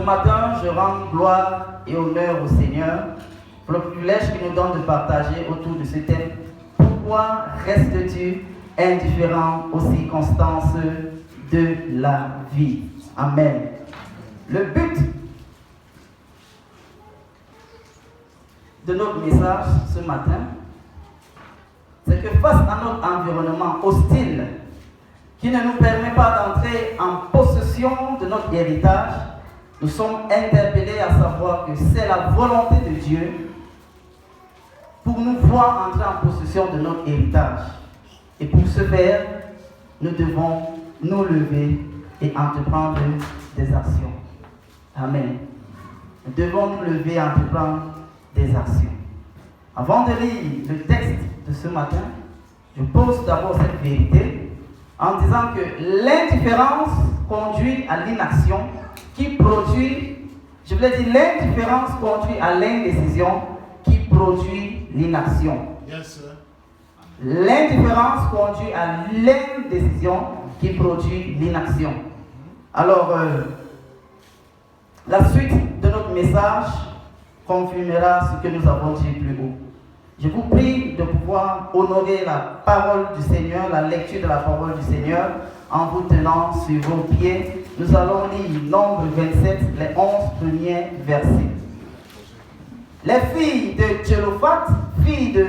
matin, je rends gloire et honneur au Seigneur pour le privilège qu'il nous donne de partager autour de ce thème. Pourquoi restes-tu indifférent aux circonstances de la vie? Amen. Le but de notre message ce matin, c'est que face à notre environnement hostile, qui ne nous permet pas d'entrer en possession de notre héritage, nous sommes interpellés à savoir que c'est la volonté de Dieu pour nous voir entrer en possession de notre héritage. Et pour ce faire, nous devons nous lever et entreprendre des actions. Amen. Nous devons nous lever et entreprendre des actions. Avant de lire le texte de ce matin, je pose d'abord cette vérité en disant que l'indifférence conduit à l'inaction qui produit, je voulais dire, l'indifférence conduit à l'indécision qui produit l'inaction. Yes, sir. L'indifférence conduit à l'indécision qui produit l'inaction. Alors, la suite de notre message confirmera ce que nous avons dit plus haut. Je vous prie de pouvoir honorer la parole du Seigneur, la lecture de la parole du Seigneur, en vous tenant sur vos pieds. Nous allons lire Nombre 27, les 11 premiers versets. Les filles de Tchelophat, filles de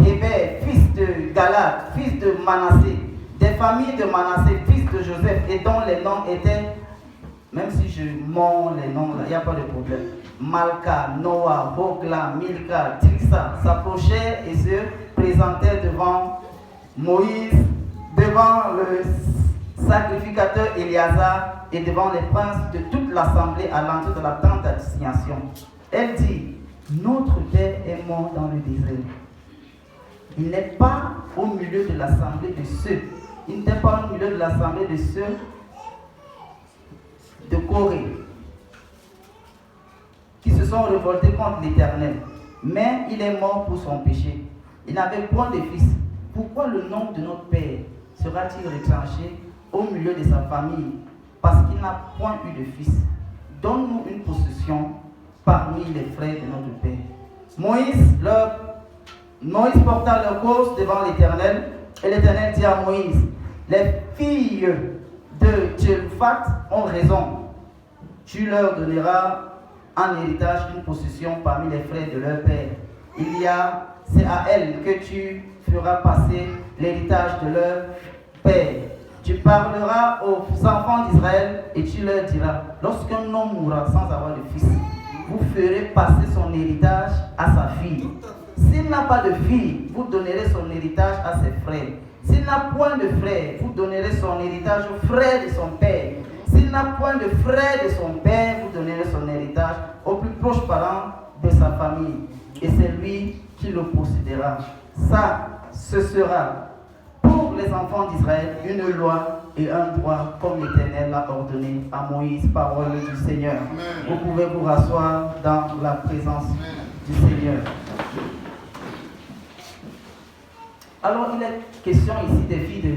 Héber, fils de Galad, fils de Manassé, des familles de Manassé, fils de Joseph, et dont les noms étaient, même si je mords les noms, il n'y a pas de problème. Malka, Noah, Hogla, Milka, Trixa s'approchaient et se présentaient devant Moïse, devant le sacrificateur Éléazar et devant les princes de toute l'assemblée à l'entrée de la tente d'assignation. Elle dit, notre père est mort dans le désert. Il n'est pas au milieu de l'assemblée de ceux, il n'était pas au milieu de l'assemblée de ceux de Corée qui se sont révoltés contre l'Éternel. Mais il est mort pour son péché. Il n'avait point de fils. Pourquoi le nom de notre père sera-t-il retranché au milieu de sa famille? Parce qu'il n'a point eu de fils. Donne-nous une possession parmi les frères de notre père. Moïse porta leur cause devant l'Éternel, et l'Éternel dit à Moïse, les filles de Tchelophat ont raison. Tu leur donneras en héritage une possession parmi les frères de leur père. C'est à elles que tu feras passer l'héritage de leur père. Tu parleras aux enfants d'Israël et tu leur diras, lorsqu'un homme mourra sans avoir de fils, vous ferez passer son héritage à sa fille. S'il n'a pas de fille, vous donnerez son héritage à ses frères. S'il n'a point de frère, vous donnerez son héritage aux frères de son père. S'il n'a point de frère de son père, vous donnerez son héritage au plus proche parent de sa famille. Et c'est lui qui le possédera. Ça, ce sera pour les enfants d'Israël une loi et un droit comme l'Éternel l'a ordonné à Moïse, parole du Seigneur. Amen. Vous pouvez vous rasseoir dans la présence du Seigneur. Alors, il est question ici des filles de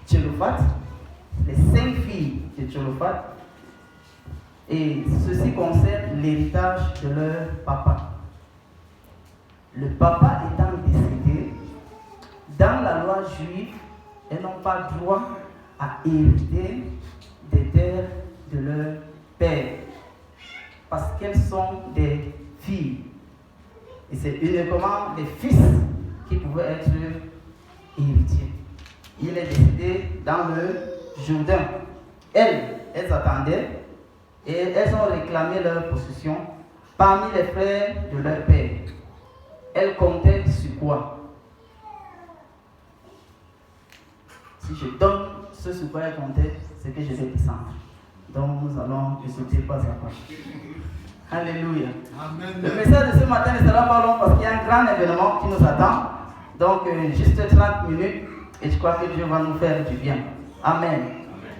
Tchelophat, les 5 filles de Tchelophat, et ceci concerne l'héritage de leur papa. Le papa étant décédé, dans la loi juive, elles n'ont pas droit à hériter des terres de leur père, parce qu'elles sont des filles. Et c'est uniquement les fils qui pouvaient être héritiers. Il est décédé dans le Jourdain. Elles attendaient et elles ont réclamé leur possession parmi les frères de leur père. Elles comptaient sur quoi? Si je donne ce sur quoi elles comptaient, c'est que je vais descendre. Donc nous allons discuter pas à pas. Alléluia. Amen. Le message de ce matin ne sera pas long parce qu'il y a un grand événement qui nous attend. Donc juste 30 minutes et je crois que Dieu va nous faire du bien. Amen.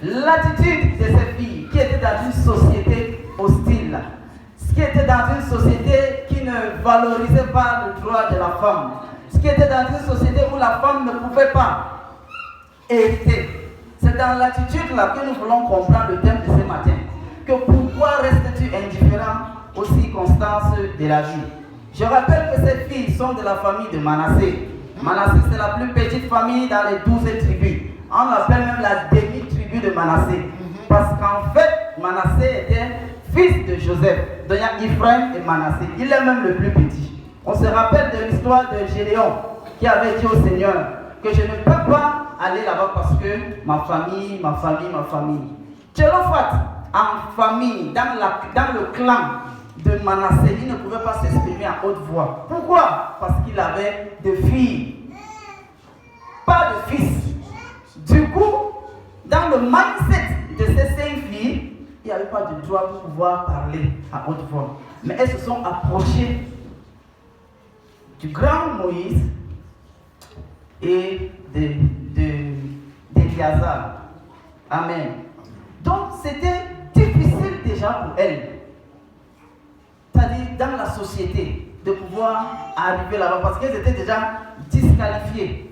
L'attitude de ces filles qui étaient dans une société hostile, qui était dans une société qui ne valorisait pas le droit de la femme, qui était dans une société où la femme ne pouvait pas hériter. C'est dans l'attitude là que nous voulons comprendre le thème de ce matin. que pourquoi restes-tu indifférent aux circonstances de la vie. Je rappelle que ces filles sont de la famille de Manassé. Manassé, c'est la plus petite famille dans les 12 tribus. On l'appelle même la demi-tribu de Manassé. Parce qu'en fait, Manassé était fils de Joseph. Donc il y a Ephraim et Manassé. Il est même le plus petit. On se rappelle de l'histoire de Gédéon qui avait dit au Seigneur que je ne peux pas aller là-bas parce que ma famille. Tchélophate, en famille, dans le clan de Manassé, il ne pouvait pas s'exprimer à haute voix. Pourquoi? Parce qu'il avait deux filles, pas de fils. Du coup, dans le mindset de ces 5 filles, il n'y avait pas de droit pour pouvoir parler à haute voix. Mais elles se sont approchées du grand Moïse et d'Éliazar. Amen. Donc c'était difficile déjà pour elles, c'est-à-dire dans la société, de pouvoir arriver là-bas parce qu'elles étaient déjà disqualifiées.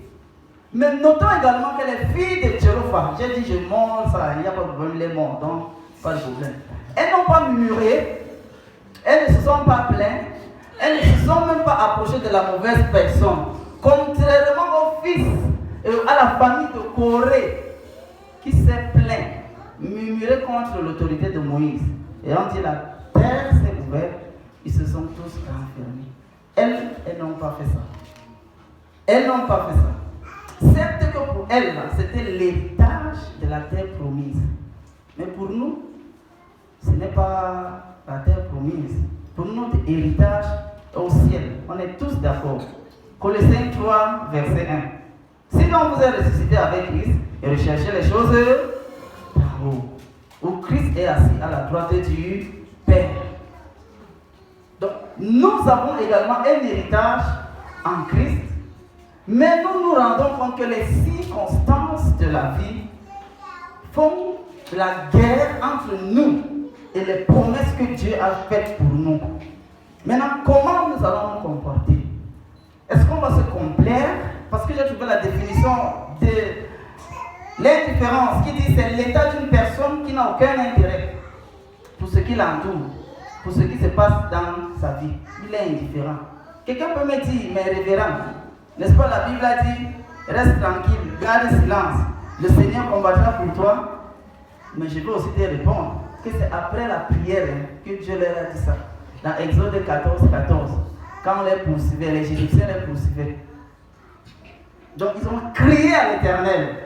Mais notons également que les filles de Tchélophate, j'ai dit je mords, ça, il n'y a pas de problème, les morts, donc pas de problème. Elles n'ont pas murmuré, elles ne se sont pas plaintes, elles ne se sont même pas approchées de la mauvaise personne. Contrairement au fils et à la famille de Corée qui s'est plaint, murmuré contre l'autorité de Moïse. Et on dit la terre s'est ouverte, ils se sont tous renfermés. Elles n'ont pas fait ça. Elles n'ont pas fait ça. Certes que pour elles, c'était l'héritage de la terre promise. Mais pour nous, ce n'est pas la terre promise. Pour nous, notre héritage au ciel. On est tous d'accord. Colossiens 3, verset 1. Si donc vous êtes ressuscité avec Christ et recherchez les choses d'en haut, où Christ est assis à la droite du Père. Donc, nous avons également un héritage en Christ, mais nous nous rendons compte que les circonstances de la vie font la guerre entre nous et les promesses que Dieu a faites pour nous. Maintenant, comment nous allons nous comporter? Est-ce qu'on va se complaire? Parce que j'ai trouvé la définition de l'indifférence qui dit c'est l'état d'une personne qui n'a aucun intérêt pour ce qui l'entoure, pour ce qui se passe dans sa vie. Il est indifférent. Quelqu'un peut me dire, mais révérend, n'est-ce pas, la Bible a dit, reste tranquille, garde silence, le Seigneur combattra pour toi. Mais je peux aussi te répondre que c'est après la prière que Dieu leur a dit ça. Dans Exode 14, 14, quand on les poursuivait, les Égyptiens les poursuivaient. Donc ils ont crié à l'Éternel.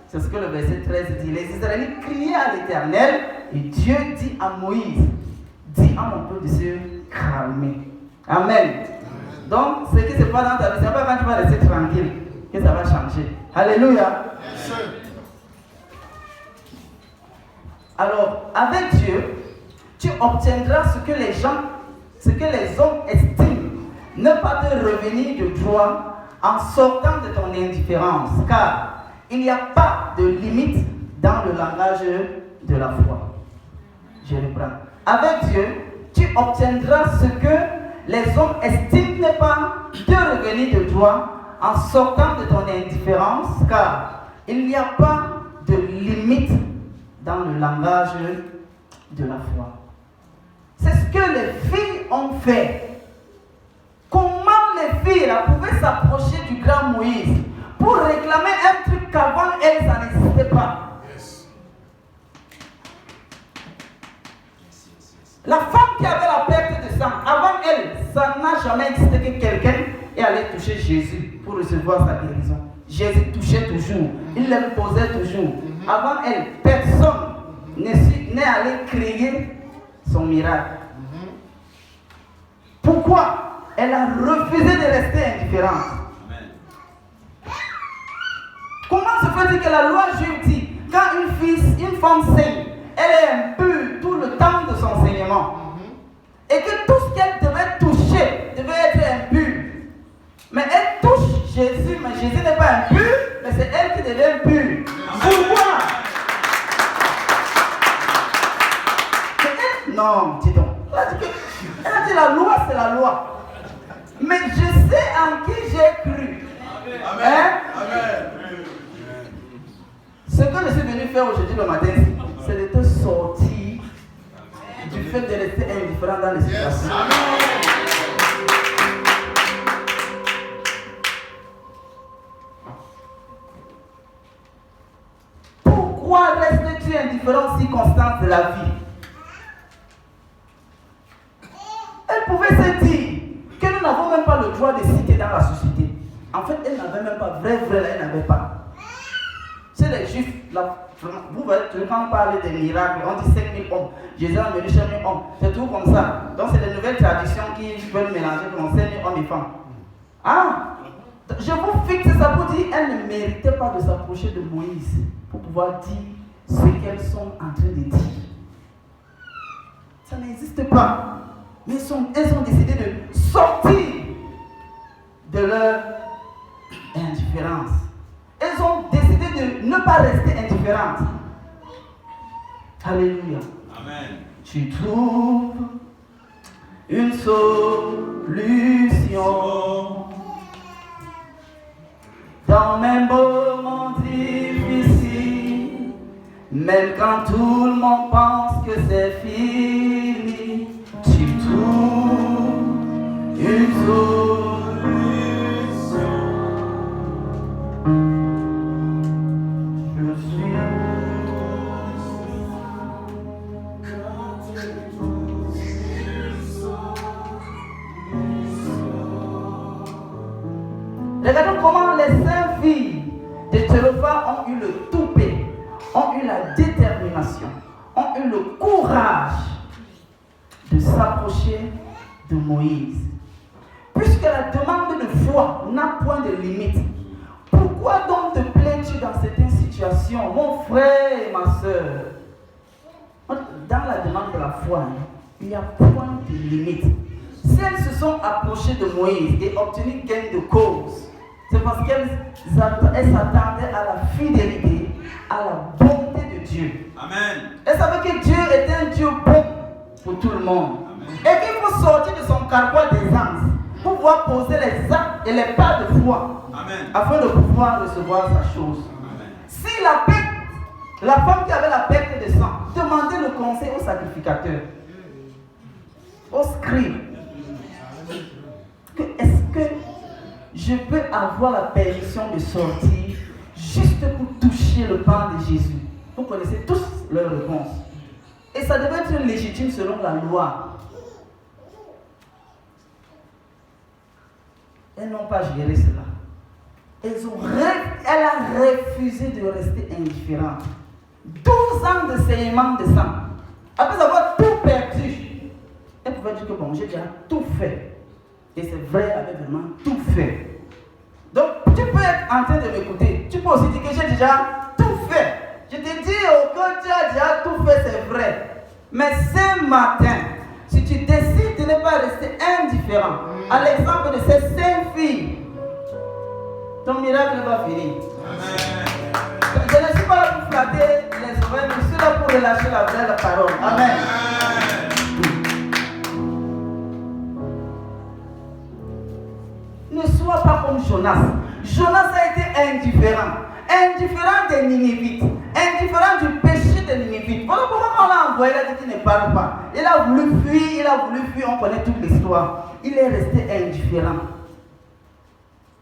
C'est ce que le verset 13 dit. Les Israélites criaient à l'Éternel et Dieu dit à Moïse, dis à mon peuple de se calmer. Amen. Donc ce qui se passe dans ta vie, ce n'est pas quand tu vas rester tranquille que ça va changer. Alléluia. Alors, avec Dieu, tu obtiendras ce que les hommes estiment ne pas te revenir de droit en sortant de ton indifférence, car il n'y a pas de limite dans le langage de la foi. Je reprends. Avec Dieu, tu obtiendras ce que les hommes estiment ne pas te revenir de droit en sortant de ton indifférence, car il n'y a pas de limite dans le langage de la foi. C'est ce que les filles ont fait. Comment les filles là, pouvaient s'approcher du grand Moïse pour réclamer un truc qu'avant elles, ça n'existait pas. La femme qui avait la perte de sang, avant elle, ça n'a jamais existé que quelqu'un est allé toucher Jésus pour recevoir sa guérison. Jésus touchait toujours, il l'imposait toujours. Avant elle, personne n'est allé crier son miracle. Pourquoi? Elle a refusé de rester indifférente. Comment se fait-il que la loi juive dit, quand une femme saigne, elle est impure tout le temps de son saignement, et que tout ce qu'elle devait toucher devait être impur. Mais elle touche Jésus, mais Jésus n'est pas impur, mais c'est elle qui devient impure. Pourquoi? Non, dis donc. Elle a dit la loi, c'est la loi. Mais je sais en qui j'ai cru. Amen. Hein? Amen. Ce que je suis venu faire aujourd'hui le matin, c'est de te sortir du fait de rester indifférent dans les situations. Pourquoi restes-tu indifférent aux circonstances de la vie? Elle pouvait se dire que nous n'avons même pas le droit de citer dans la société. En fait, elle n'avait même pas, elle n'avait pas. C'est les Juifs, vous voyez, quand on parle des miracles, on dit 5000 hommes. Jésus a mené 5000 hommes. C'est tout comme ça. Donc, c'est les nouvelles traditions qui veulent mélanger comme 5000 hommes et femmes. Ah, je vous fixe ça pour dire qu'elle ne méritait pas de s'approcher de Moïse pour pouvoir dire ce qu'elles sont en train de dire. Ça n'existe pas. Mais elles ont décidé de sortir de leur indifférence. Elles ont décidé de ne pas rester indifférentes. Alléluia. Amen. Tu trouves une solution dans mes moments difficiles, même quand tout le monde pense que c'est fini. Tu trouves une solution. Je suis regardons comment les 5 filles de Thérophas ont eu le toupet, ont eu la détermination, ont eu le courage de s'approcher de Moïse. Puisque la demande de foi n'a point de limite, pourquoi donc te plais-tu dans certaines situations, mon frère et ma soeur? Dans la demande de la foi, il n'y a point de limite. Si elles se sont approchées de Moïse et obtenu gain de cause, c'est parce qu'elles s'attendaient à la fidélité, à la bonté de Dieu. Amen. Elles savaient que Dieu était un Dieu bon pour tout le monde. Amen. Et qu'il faut sortir de son carquois d'aisance pour pouvoir poser les actes et les pas de foi. Amen. Afin de pouvoir recevoir sa chose. Amen. Si la femme qui avait la perte de sang demandait le conseil au sacrificateur, au scribe, est-ce que je peux avoir la permission de sortir juste pour toucher le pain de Jésus? Vous connaissez tous leur réponse. Et ça devait être légitime selon la loi. Elles n'ont pas géré cela. Elle a refusé de rester indifférente. 12 ans de saignement de sang. Après avoir tout perdu, elle pouvait dire que bon, j'ai déjà tout fait. Et c'est vrai, elle avait vraiment tout fait. Donc, tu peux être en train de m'écouter. Tu peux aussi dire que j'ai déjà tout fait. Je te dis, oh, que tu as déjà tout fait, c'est vrai. Mais ce matin, si tu décides de ne pas rester indifférent, à l'exemple de ces 5 filles, ton miracle va finir. Amen. Je ne suis pas là pour flatter les oreilles, mais je suis là pour relâcher la vraie parole. Amen. Ne sois pas comme Jonas. Jonas a été indifférent. Indifférent des Ninivites. Indifférent du péché des Ninivites. Voilà pourquoi on l'a envoyé, il a dit qu'il ne parle pas. Il a voulu fuir, on connaît toute l'histoire. Il est resté indifférent.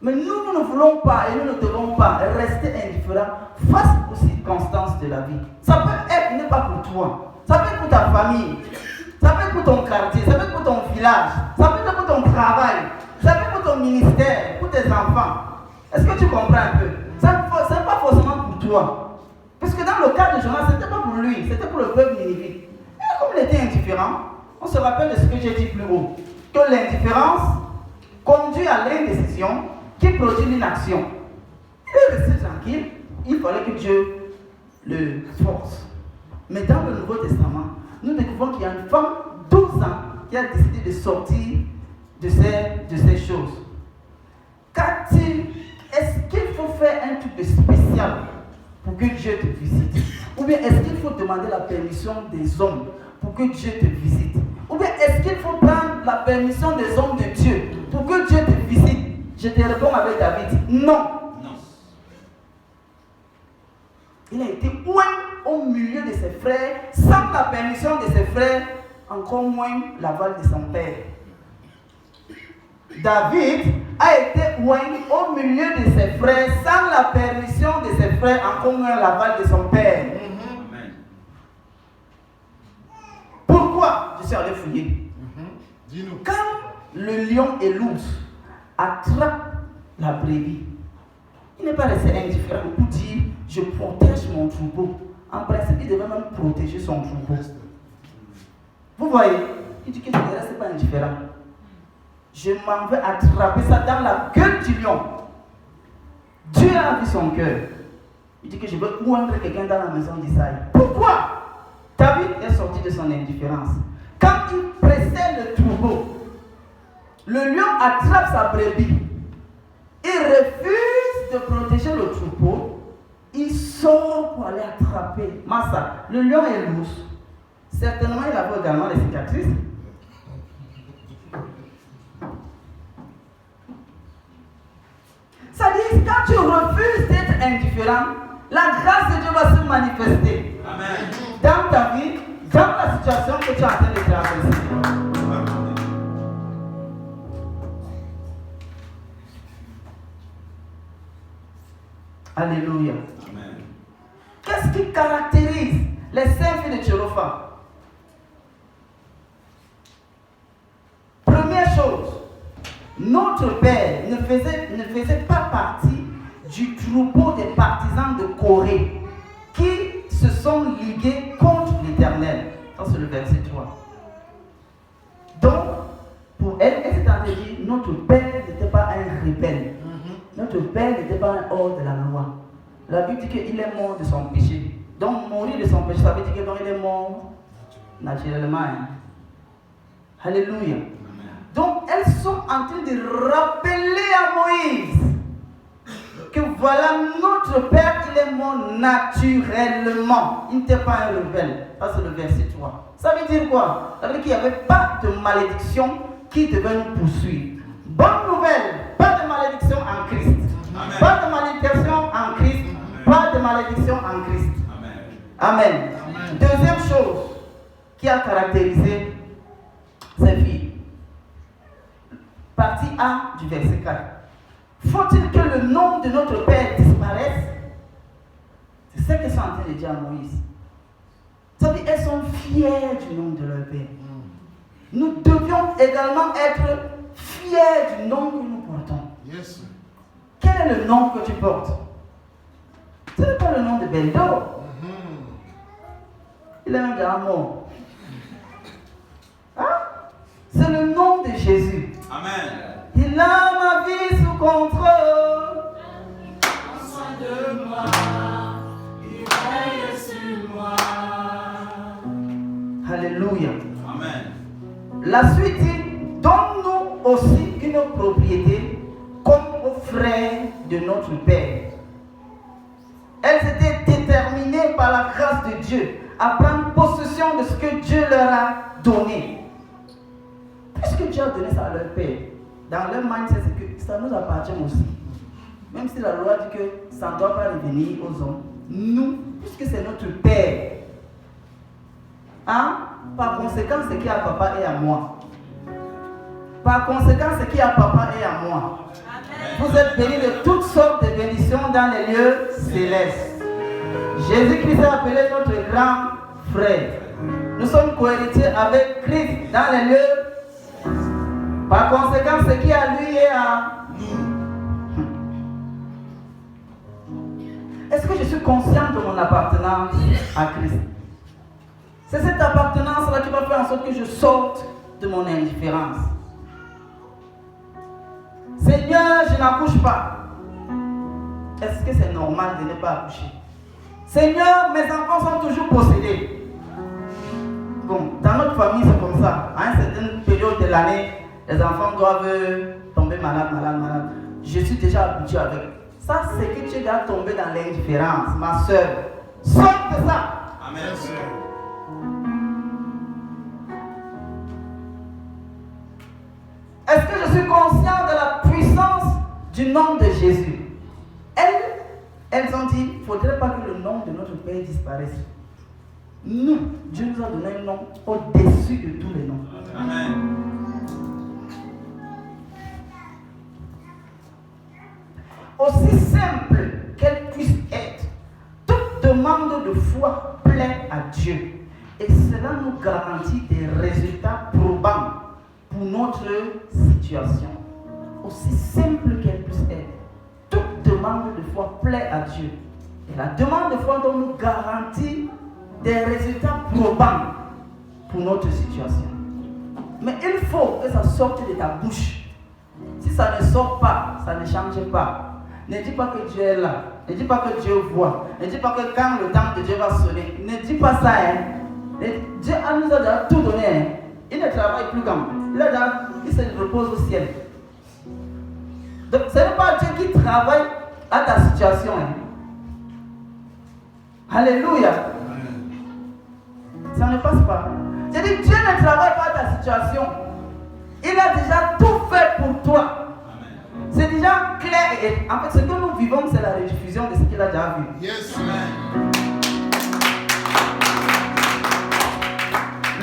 Mais nous ne voulons pas et nous ne devons pas rester indifférents face aux circonstances de la vie. Ça peut être, n'est pas pour toi. Ça peut être pour ta famille. Ça peut être pour ton quartier. Ça peut être pour ton village. Ça peut être pour ton travail. Ça peut être pour ton ministère, pour tes enfants. Est-ce que tu comprends un peu? Ce n'est pas forcément pour toi. Parce que dans le cas de Jonas, ce n'était pas pour lui, c'était pour le peuple ninivite. Et comme il était indifférent, on se rappelle de ce que j'ai dit plus haut. Que l'indifférence conduit à l'indécision qui produit l'inaction. Il est resté tranquille, il fallait que Dieu le force. Mais dans le Nouveau Testament, nous découvrons qu'il y a une femme, 12 ans, qui a décidé de sortir de ces choses. Est-ce qu'il faut faire un truc de spécial pour que Dieu te visite? Ou bien est-ce qu'il faut demander la permission des hommes pour que Dieu te visite? Ou bien est-ce qu'il faut prendre la permission des hommes de Dieu pour que Dieu te visite? Je te réponds avec David, non. Il a été loin au milieu de ses frères, sans la permission de ses frères, encore moins l'aval de son père. David a été oint au milieu de ses frères sans la permission de ses frères, encore moins l'aval de son père. Amen. Pourquoi? Je suis allé fouiller. Dis-nous. Quand le lion et l'ours attrapent la brebis, il n'est pas resté indifférent pour dire je protège mon troupeau. En principe, il devait même protéger son troupeau. Vous voyez, il dit que je ne reste pas indifférent. Je m'en vais attraper ça dans la gueule du lion. Dieu a vu son cœur. Il dit que je veux oindre quelqu'un dans la maison d'Isaïe. Pourquoi? David est sorti de son indifférence. Quand il précède le troupeau, le lion attrape sa brebis. Il refuse de protéger le troupeau. Il sort pour aller attraper Massa. Le lion est l'ours. Certainement, il avait également des cicatrices. Ça dit, quand tu refuses d'être indifférent, la grâce de Dieu va se manifester. Amen. Dans ta vie, dans la situation que tu es en train de traverser. Alléluia. Amen. Qu'est-ce qui caractérise les 5 filles de Tchéropha? Première chose, notre père ne faisait pas partie du troupeau des partisans de Corée qui se sont ligués contre l'Éternel. Ça, c'est le verset 3. Donc, pour elle, elle s'est en train de dire, notre père n'était pas un rebelle. Notre père n'était pas un hors de la loi. La Bible dit qu'il est mort de son péché. Donc, mourir de son péché, ça veut dire qu'il est mort naturellement. Hein? Alléluia. Donc, elles sont en train de rappeler à Moïse que voilà, notre père, il est mort naturellement. Il n'était pas un rebelle. Ça, c'est le verset 3. Ça veut dire quoi? Ça veut dire qu'il n'y avait pas de malédiction qui devait nous poursuivre. Bonne nouvelle, pas de malédiction en Christ. Amen. Pas de malédiction en Christ. Amen. Pas de malédiction en Christ. Amen. Amen. Amen. Deuxième chose qui a caractérisé ces filles. Partie A du verset 4. Faut-il que le nom de notre Père disparaisse? C'est ce qu'elles sont en train de dire à Moïse. Ça veut dire qu'elles sont fières du nom de leur Père. Nous devions également être fiers du nom que nous portons. Yes. Quel est le nom que tu portes? Ce n'est pas le nom de Beldo. Il est un grand mot. Hein? C'est le nom de Jésus. Amen. Il a ma vie sous contrôle. Prends soin de moi, il veille sur moi. Alléluia. Amen. La suite dit, donne-nous aussi une propriété comme aux frères de notre Père. Elles étaient déterminées par la grâce de Dieu à prendre possession de ce que Dieu leur a donné. Puisque Dieu a donné ça à leur Père, dans leur mindset, c'est que ça nous appartient aussi. Même si la loi dit que ça ne doit pas revenir aux hommes, nous, puisque c'est notre Père, hein? Par conséquent, ce qui est à papa et à moi. Par conséquent, ce qui est à papa et à moi. Vous êtes bénis de toutes sortes de bénédictions dans les lieux célestes. Jésus-Christ est appelé notre grand frère. Nous sommes cohéritiers avec Christ dans les lieux. Par conséquent, ce qui est à lui est à nous. Est-ce que je suis conscient de mon appartenance à Christ? C'est cette appartenance-là qui va faire en sorte que je sorte de mon indifférence. Seigneur, je n'accouche pas. Est-ce que c'est normal de ne pas accoucher? Seigneur, mes enfants sont toujours possédés. Bon, dans notre famille, c'est comme ça. À une certaine période de l'année, les enfants doivent tomber malades. Je suis déjà habitué avec. Ça, c'est que tu es déjà tombé dans l'indifférence, ma soeur. Sors de ça. Amen. Est-ce que je suis conscient de la puissance du nom de Jésus? Elles ont dit, il ne faudrait pas que le nom de notre Père disparaisse. Nous, Dieu nous a donné un nom au-dessus de tous les noms. Amen. Aussi simple qu'elle puisse être, toute demande de foi plaît à Dieu. Et cela nous garantit des résultats probants pour notre situation. Aussi simple qu'elle puisse être, toute demande de foi plaît à Dieu. Et la demande de foi doit nous garantit des résultats probants pour notre situation. Mais il faut que ça sorte de ta bouche. Si ça ne sort pas, ça ne change pas. Ne dis pas que Dieu est là. Ne dis pas que Dieu voit. Ne dis pas que quand le temps de Dieu va sonner. Ne dis pas ça. Dieu nous a déjà tout donné. Il ne travaille plus comme. Il se repose au ciel. Donc ce n'est pas Dieu qui travaille à ta situation. Alléluia. Ça ne passe pas. C'est dit Dieu ne travaille pas à ta situation. Il a déjà tout fait pour toi. C'est déjà clair. Et en fait, ce que nous vivons, c'est la rediffusion de ce qu'il a déjà vu. Yes, amen.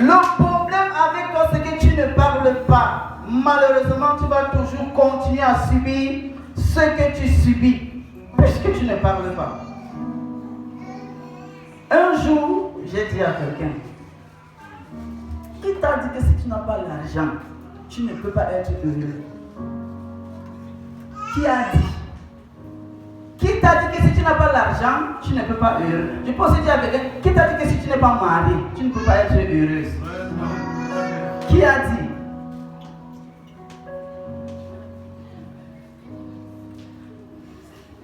Le problème avec toi, c'est que tu ne parles pas. Malheureusement, tu vas toujours continuer à subir ce que tu subis, puisque tu ne parles pas. Un jour, j'ai dit à quelqu'un, qui t'a dit que si tu n'as pas l'argent, tu ne peux pas être heureux? Qui a dit? Qui t'a dit que si tu n'as pas l'argent, tu ne peux pas être heureux? Je peux aussi dire à quelqu'un, qui t'a dit que si tu n'es pas marié, tu ne peux pas être heureuse? Qui a dit?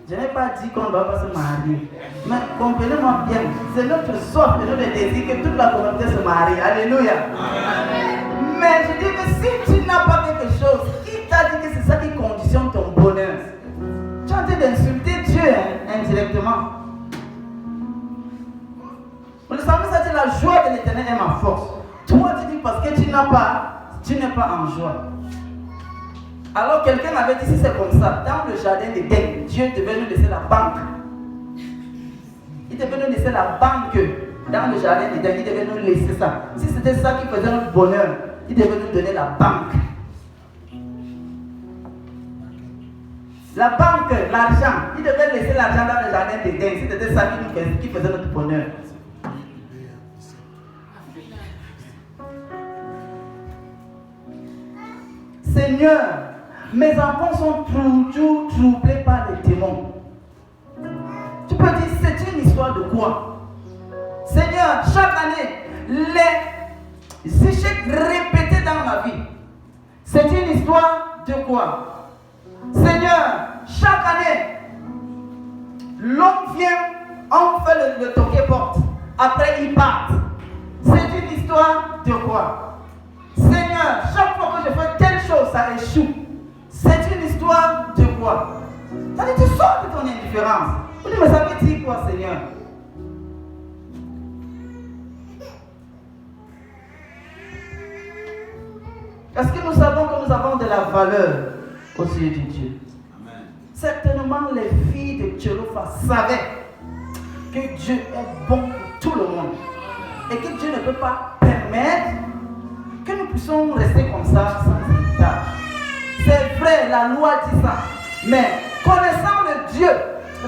Je n'ai pas dit qu'on ne va pas se marier. Mais comprenez-moi bien, c'est notre soif et notre désir que toute la communauté se marie. Alléluia. Amen. Mais je dis que si tu n'as pas quelque chose, qui t'a dit que c'est ça qui conditionne ton bonheur? Tu es en train d'insulter Dieu indirectement. Le psalmiste a dit la joie de l'Éternel est ma force. Toi tu dis parce que tu n'as pas, tu n'es pas en joie. Alors quelqu'un avait dit si c'est comme ça, dans le jardin d'Éden, Dieu devait nous laisser la banque. Il devait nous laisser la banque dans le jardin d'Éden, il devait nous laisser ça. Si c'était ça qui faisait notre bonheur, il devait nous donner la banque. La banque, l'argent, il devait laisser l'argent dans le jardin d'Éden. Si c'était ça qui faisait notre bonheur. Seigneur, mes enfants sont toujours troublés par les démons. Tu peux dire, c'est une histoire de quoi? Seigneur, chaque année, les échecs répétés dans ma vie, c'est une histoire de quoi? Seigneur, chaque année, l'homme vient, on fait le toquet-porte, après il part. C'est une histoire de quoi? Seigneur, chaque fois que je fais telle chose, ça échoue. C'est une histoire de quoi? Ça veut dire, tu sors de ton indifférence. Vous dites, mais ça veut dire quoi, Seigneur? Est-ce que nous savons que nous avons de la valeur aux yeux de Dieu? Amen. Certainement, les filles de Tchélofa savaient que Dieu est bon pour tout le monde et que Dieu ne peut pas permettre que nous puissions rester comme ça sans héritage. C'est vrai, la loi dit ça. Mais connaissant le Dieu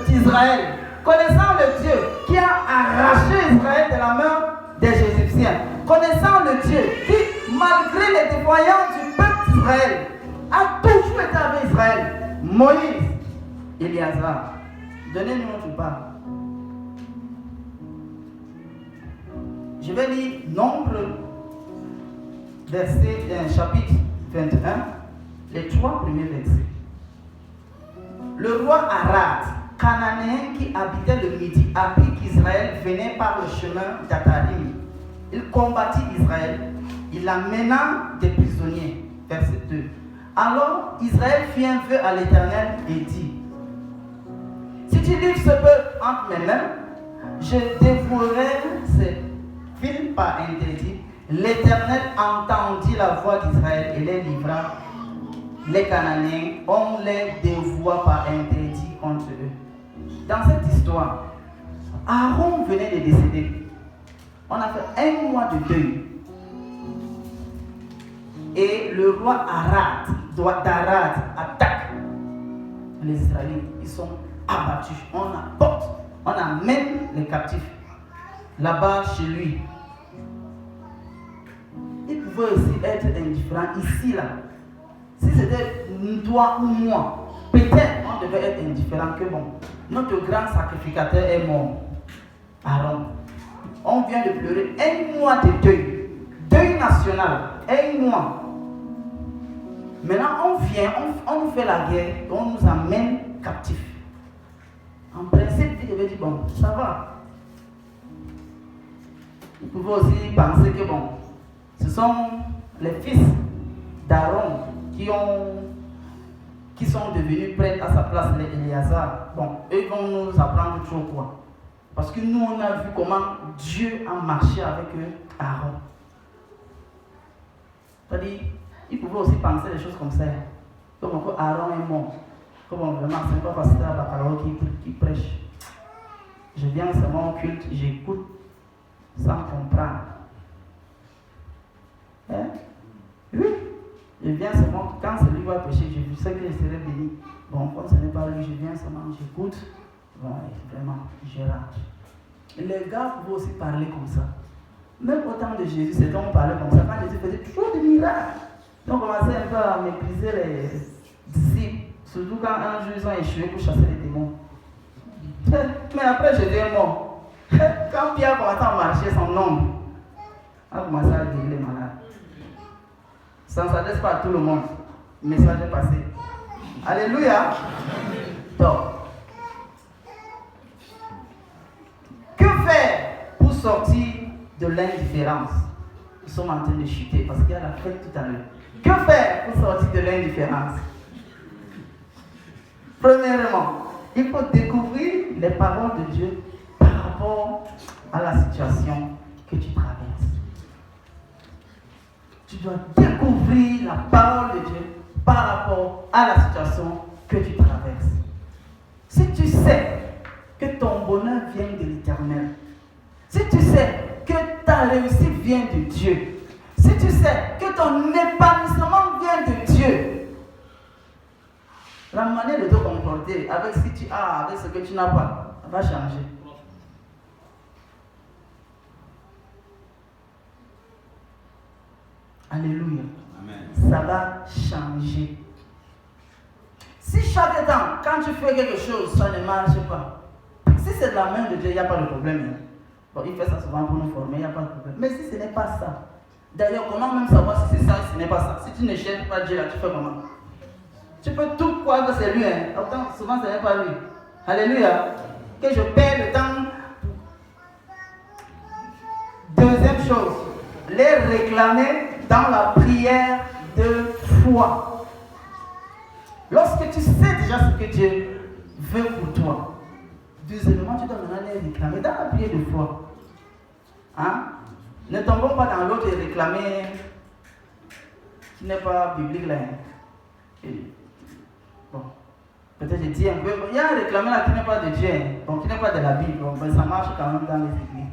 d'Israël, connaissant le Dieu qui a arraché Israël de la main des Égyptiens, connaissant le Dieu qui, malgré les dévoyants du peuple d'Israël, a toujours été avec Israël, Moïse, Éliazar, donnez-nous notre part. Je vais lire Nombre, chapitre 21, les 3 premiers versets. Le roi Arad, cananéen qui habitait le Midi, apprit qu'Israël venait par le chemin d'Atarim. Il combattit Israël, il amena des prisonniers. Verset 2. Alors Israël fit un vœu à l'Éternel et dit: si tu livres ce peuple entre mes mains, je dévouerai ces villes par interdit. L'Éternel entendit la voix d'Israël et les livra. Les Cananéens, on les dévoua par interdit contre eux. Dans cette histoire, Aaron venait de décéder. On a fait 1 mois de deuil. Et le roi d'Arad attaque les Israélites. Ils sont abattus. On apporte, on amène les captifs là-bas chez lui. Il pouvait aussi être indifférent ici, là. Si c'était toi ou moi, peut-être on devait être indifférent que bon, notre grand sacrificateur est mort. Aaron. On vient de pleurer 1 mois de deuil. Deuil national. 1 mois. Maintenant, on vient, on nous fait la guerre, on nous amène captifs. En principe, il devait dire, bon, ça va. Il pouvait aussi penser que, bon, ce sont les fils d'Aaron qui sont devenus prêtres à sa place, les Éléazar. Bon, eux vont nous apprendre toujours quoi. Parce que nous, on a vu comment Dieu a marché avec Aaron. C'est-à-dire, il pouvait aussi penser des choses comme ça. Comme Aaron est mort. Comme vraiment, c'est pas parce que c'est la parole qui prêche. Je viens seulement au culte, j'écoute sans comprendre. Hein? Oui. Je viens seulement, quand c'est lui qui va prêcher, je sais que je serai béni. Bon, quand ce n'est pas lui, je viens seulement, j'écoute. Bon, vraiment, je rate. Les gars pouvaient aussi parler comme ça. Même au temps de Jésus, c'est donc on parlait comme ça. Quand Jésus faisait toujours des miracles. Donc on commençait un peu à mépriser les disciples. Surtout quand un jour ils ont échoué pour chasser les démons. Mais après Jésus est mort. Quand Pierre commençait à marcher son ombre, on a commencé à guérir les malades. Ça ne s'adresse pas à tout le monde. Le message est passé. Alléluia. Donc, que faire pour sortir de l'indifférence? Nous sommes en train de chuter parce qu'il y a la fête tout à l'heure. Que faire pour sortir de l'indifférence? Premièrement, il faut découvrir les paroles de Dieu par rapport à la situation que tu traverses. Tu dois découvrir la parole de Dieu par rapport à la situation que tu traverses. Si tu sais que ton bonheur vient de l'Éternel, si tu sais que ta réussite vient de Dieu, si tu sais que ton épanouissement vient de Dieu, la manière de te comporter avec ce que tu as, avec ce que tu n'as pas, va changer. Alléluia. Amen. Ça va changer. Si chaque temps, quand tu fais quelque chose, ça ne marche pas, si c'est de la main de Dieu, il n'y a pas de problème. Bon, il fait ça souvent pour nous former, il n'y a pas de problème. Mais si ce n'est pas ça, d'ailleurs, comment même savoir si c'est ça ou si ce n'est pas ça? Si tu ne cherches pas Dieu là, tu fais comment? Tu peux tout croire que c'est lui, hein. Autant, souvent ce n'est pas lui. Alléluia. Que je perds le temps. Deuxième chose, les réclamer dans la prière de foi. Lorsque tu sais déjà ce que Dieu veut pour toi, deuxièmement, tu dois maintenant les réclamer dans la prière de foi. Hein? Ne tombons pas dans l'autre et réclamer qui n'est pas biblique là. Et, bon, peut-être je dis un peu, il y a un réclamer là qui n'est pas de Dieu, bon, qui n'est pas de la Bible, bon, ben, ça marche quand même dans les églises.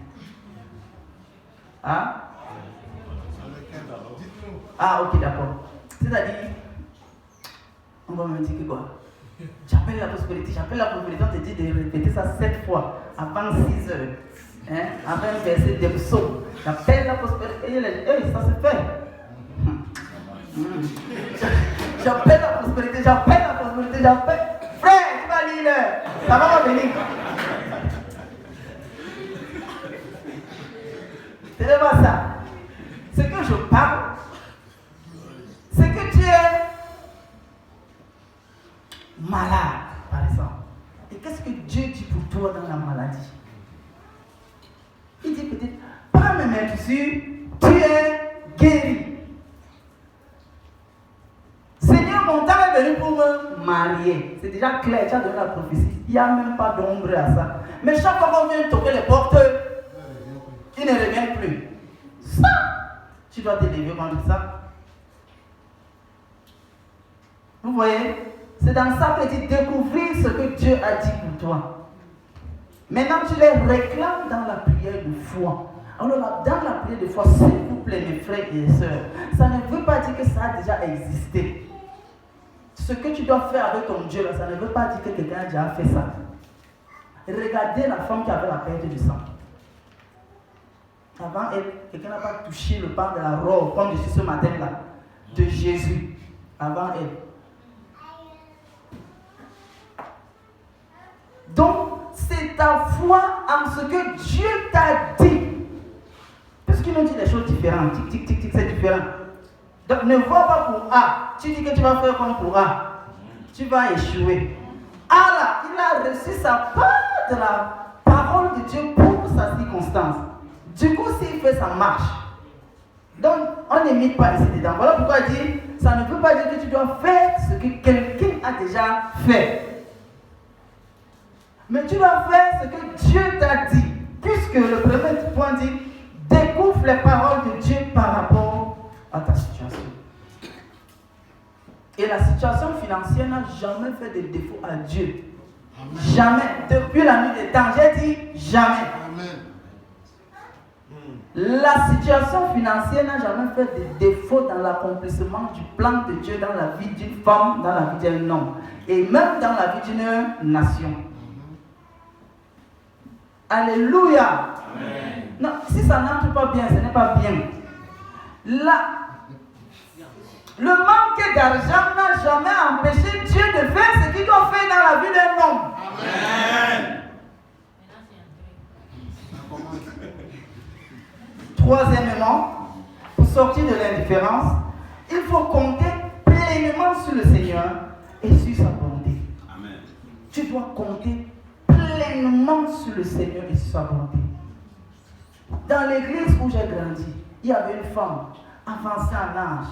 Hein? Ah, ok, d'accord. C'est-à-dire, on va me dire que quoi? J'appelle la prospérité, on te dit de répéter ça 7 fois avant 6 heures. Hein? Avant un verset de psaume. J'appelle la prospérité. Et ça se fait. J'appelle la prospérité. Frère, tu vas lire. Ça va venir. Ce n'est pas ça. Ce que je parle, c'est que tu es malade, par exemple. Et qu'est-ce que Dieu dit pour toi dans la maladie? Il dit peut-être, prends mes mains dessus, tu es guéri. Seigneur, mon temps est venu pour me marier. C'est déjà clair, tu as donné la prophétie. Il n'y a même pas d'ombre à ça. Mais chaque fois qu'on vient toquer les portes, il ne revient plus. Ça, tu dois te lever contre ça. Vous voyez? C'est dans ça que tu découvres ce que Dieu a dit pour toi. Maintenant, tu les réclames dans la prière de foi. Alors là, dans la prière de foi, s'il vous plaît, mes frères et sœurs, ça ne veut pas dire que ça a déjà existé. Ce que tu dois faire avec ton Dieu, là, ça ne veut pas dire que quelqu'un a déjà fait ça. Regardez la femme qui avait la perte du sang. Avant elle, quelqu'un n'a pas touché le pain de la robe, comme je suis ce matin-là, de Jésus. Avant elle. Donc, c'est ta foi en ce que Dieu t'a dit. Parce qu'ils nous dit des choses différentes. Tic, tic, tic, tic, c'est différent. Donc, ne vois pas pour A. Tu dis que tu vas faire comme pour A. Tu vas échouer. A là, il a reçu sa part de la parole de Dieu pour sa circonstance. Du coup, s'il fait, ça marche. Donc, on n'imite pas ici dedans. Voilà pourquoi il dit, ça ne veut pas dire que tu dois faire ce que quelqu'un a déjà fait. Mais tu dois faire ce que Dieu t'a dit. Puisque le premier point dit, découvre les paroles de Dieu par rapport à ta situation. Et la situation financière n'a jamais fait de défaut à Dieu. Amen. Jamais. Depuis la nuit des temps, j'ai dit jamais. Amen. La situation financière n'a jamais fait de défaut dans l'accomplissement du plan de Dieu dans la vie d'une femme, dans la vie d'un homme. Et même dans la vie d'une nation. Alléluia. Amen. Non, si ça n'entre pas bien, ce n'est pas bien. Là, le manque d'argent n'a jamais empêché Dieu de faire ce qu'il doit faire dans la vie d'un homme. Amen. Troisièmement, pour sortir de l'indifférence, il faut compter pleinement sur le Seigneur et sur sa bonté. Amen. Tu dois compter pleinement sur le Seigneur et sur sa bonté. Dans l'église où j'ai grandi, il y avait une femme avancée en âge,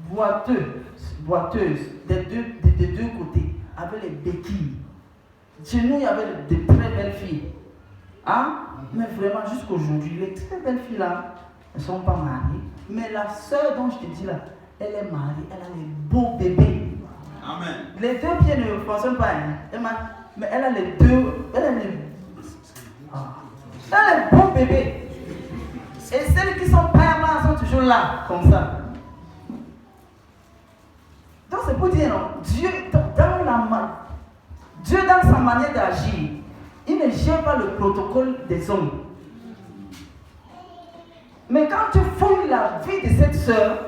boiteuse des deux côtés, avec les béquilles. Chez nous, il y avait de très belles filles. Hein? Mais vraiment, jusqu'aujourd'hui, les très belles filles là ne sont pas mariées. Mais la sœur dont je te dis là, elle est mariée, elle a les beaux bébés. Amen. Les deux pieds ne fonctionnent pas. Hein? Mais elle a les deux. Elle a les beaux bébés. Et celles qui sont pas là sont toujours là, comme ça. Donc c'est pour dire, non, Dieu dans sa manière d'agir, il ne gère pas le protocole des hommes. Mais quand tu fouilles la vie de cette sœur,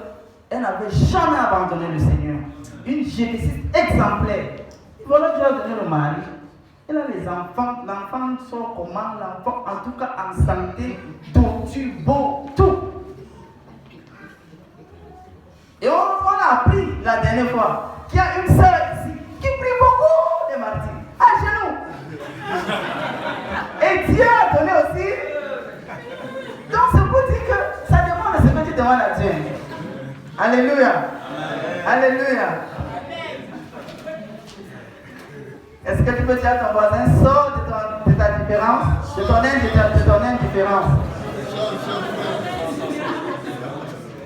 elle n'avait jamais abandonné le Seigneur. Une génésiste exemplaire. Voilà, Dieu a donné le mari. Elle a les enfants. L'enfant sort comment? L'enfant, en tout cas, en santé, dotu, beau, tout. Et on a appris la dernière fois qu'il y a une sœur ici qui prie beaucoup des martyrs. À genoux. Et Dieu a donné aussi. Donc c'est pour dire que ça dépend de ce que tu demandes à Dieu. Alléluia. Amen. Alléluia. Est-ce que tu peux dire à ton voisin, sors de ta différence, de ton indifférence.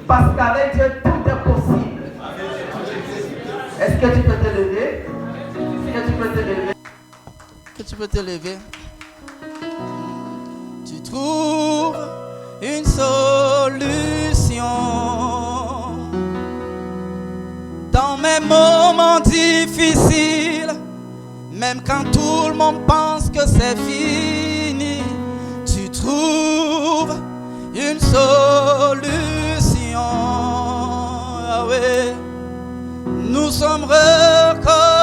Parce qu'avec Dieu, tout est possible. Est-ce que tu peux te lever? Est-ce que tu peux te lever? Que tu peux te lever? Tu trouves une solution dans mes moments difficiles, même quand tout le monde pense que c'est fini. Tu trouves une solution. Ah ouais. Nous sommes reconnaissants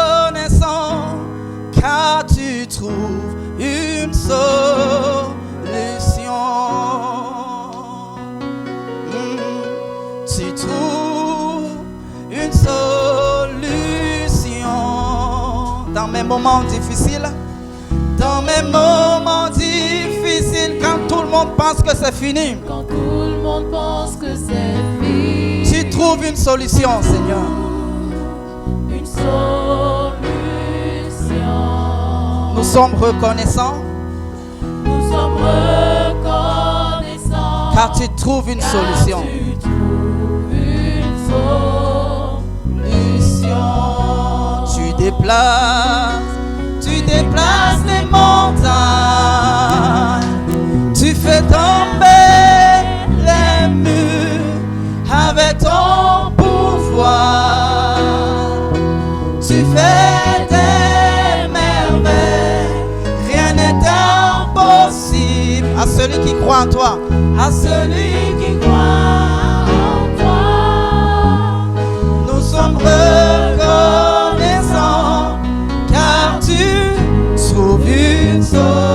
car tu trouves une solution. Tu trouves une solution dans mes moments difficiles. Dans mes moments difficiles, quand tout le monde pense que c'est fini. Quand tout le monde pense que c'est fini. Tu trouves une solution, Seigneur. Une solution. Nous sommes reconnaissants. Nous sommes reconnaissants. Car tu trouves une solution. Tu trouves une solution. Tu déplaces les montagnes. Tu fais tomber celui qui croit en toi. À celui qui croit en toi. Nous sommes reconnaissants car tu sauves une seule.